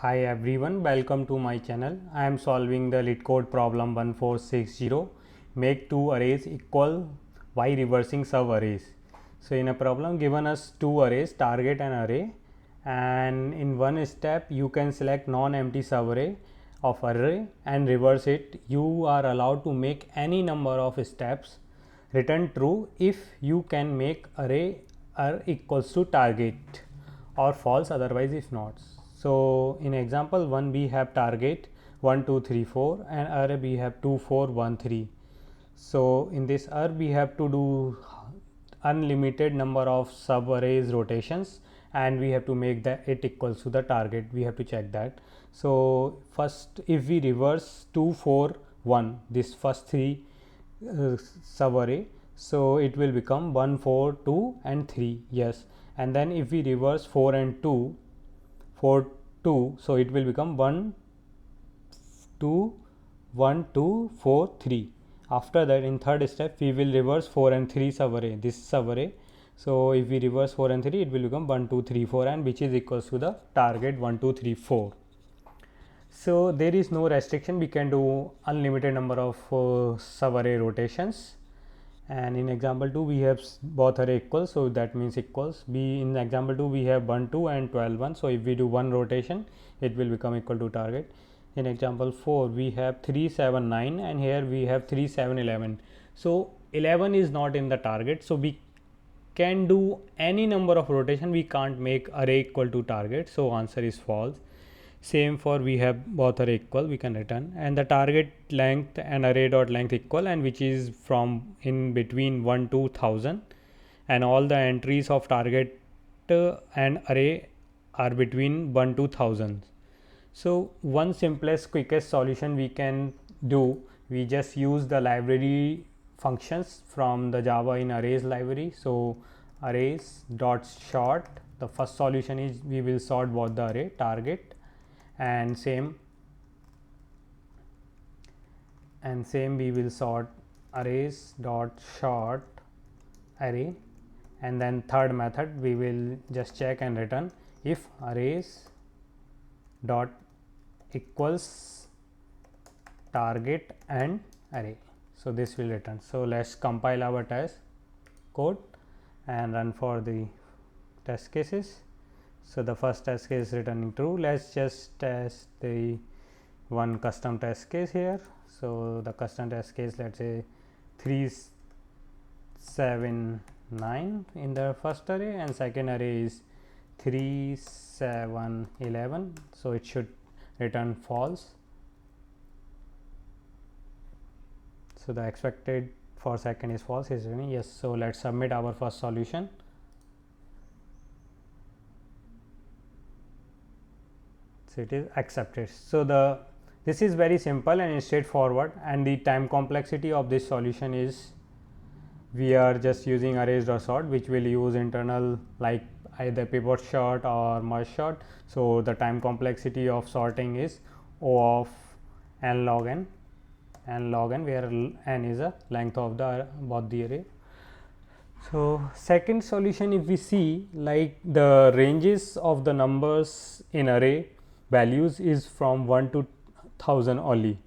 Hi everyone, welcome to my channel. I am solving the LeetCode problem 1460. Make two arrays equal by reversing subarrays. So in a problem given us two arrays, target and array, and in one step you can select non-empty subarray of array and reverse it. You are allowed to make any number of steps. Return true if you can make array equals to target, or false otherwise if not. So in example 1 we have target 1 2 3 4 and array we have 2 4 1 3. So in this array we have to do unlimited number of sub arrays rotations, and we have to make that it equals to the target. We have to check that. So first, if we reverse 2 4 1, this first three sub array, so it will become 1 4 2 and 3. Yes, and then if we reverse 4 and 2 4 2, so it will become 1 2 1 2 4 3. After that, in third step we will reverse 4 and 3 subarray, this subarray. So if we reverse 4 and 3, it will become 1 2 3 4, and which is equals to the target 1 2 3 4. So there is no restriction, we can do unlimited number of subarray rotations. And in example 2 we have both array equal, so that means equals. B in example 2 we have 1 2 and 12 1, so if we do one rotation it will become equal to target. In example 4 we have 3 7 9, and here we have 3 7 11. So 11 is not in the target, so we can do any number of rotation, we can't make array equal to target, so answer is false. Same for we have both are equal, we can return, and the target length and array dot length equal, and which is from in between 1 to 1000, and all the entries of target and array are between 1 to 1000. So one simplest quickest solution we can do, we just use the library functions from the Java in arrays library. So arrays dot sort, the first solution is we will sort both the array target and same we will sort arrays dot sort array, and then third method we will just check and return if arrays dot equals target and array. So this will return. So let's compile our test code and run for the test cases. So the first test case returning true. Let's just test the one custom test case here. So the custom test case, let's say 3 7 9 in the first array, and second array is 3 7 11, so it should return false. So the expected for second is false, is returning yes. So let's submit our first solution. So it is accepted. So this is very simple and straightforward, and the time complexity of this solution is we are just using arrays dot sort, which will use internal like either pivot sort or merge sort. So the time complexity of sorting is O of n log n, where n is a length of the both the array. So second solution, if we see, like the ranges of the numbers in array values is from 1 to 1000 only,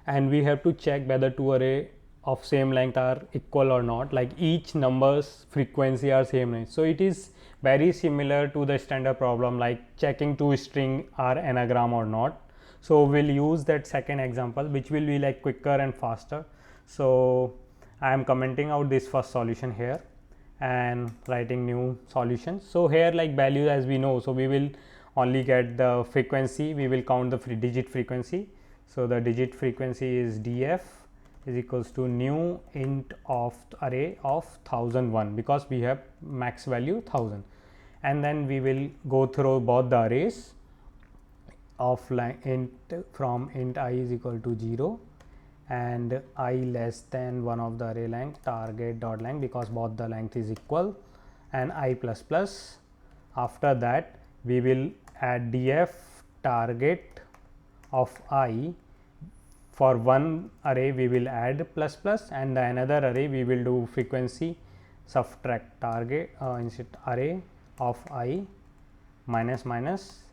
and we have to check whether two array of same length are equal or not, like each number's frequency are same length. So it is very similar to the standard problem like checking two string are anagram or not. So we'll use that second example, which will be like quicker and faster. So I am commenting out this first solution here and writing new solution. So here like values as we know, so we will only get the frequency, we will count the digit frequency. So the digit frequency is df is equals to new int of array of 1001, because we have max value 1000, and then we will go through both the arrays of int from int I is equal to 0 and I less than one of the array length target dot length, because both the length is equal, and I plus plus. After that we will add df target of I. For one array we will add plus plus, and the another array we will do frequency subtract target instead array of I minus minus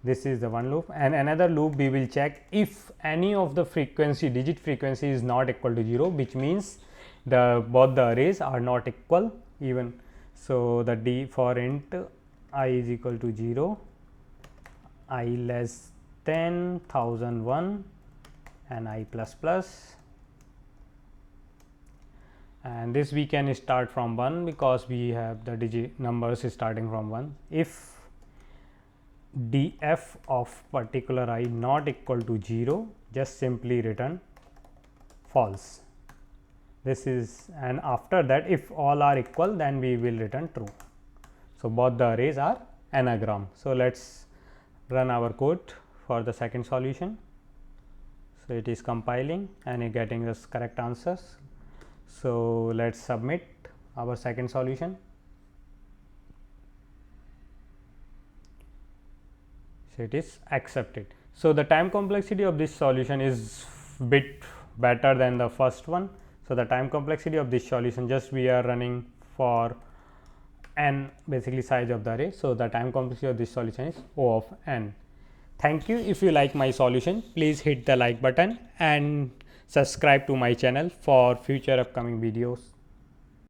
This is the one loop, and another loop we will check if any of the frequency digit frequency is not equal to 0, which means both the arrays are not equal even. So the d for int I is equal to 0, I less than 1001 and I plus plus, and this we can start from 1 because we have the digit numbers starting from 1. If df of particular I not equal to 0, just simply return false. This is, and after that if all are equal, then we will return true. So both the arrays are anagram. So let's run our code for the second solution. So it is compiling and getting the correct answers. So let's submit our second solution. So it is accepted. So the time complexity of this solution is bit better than the first one. So the time complexity of this solution, just we are running for n basically size of the array. So the time complexity of this solution is O of n. Thank you. If you like my solution, please hit the like button and subscribe to my channel for future upcoming videos.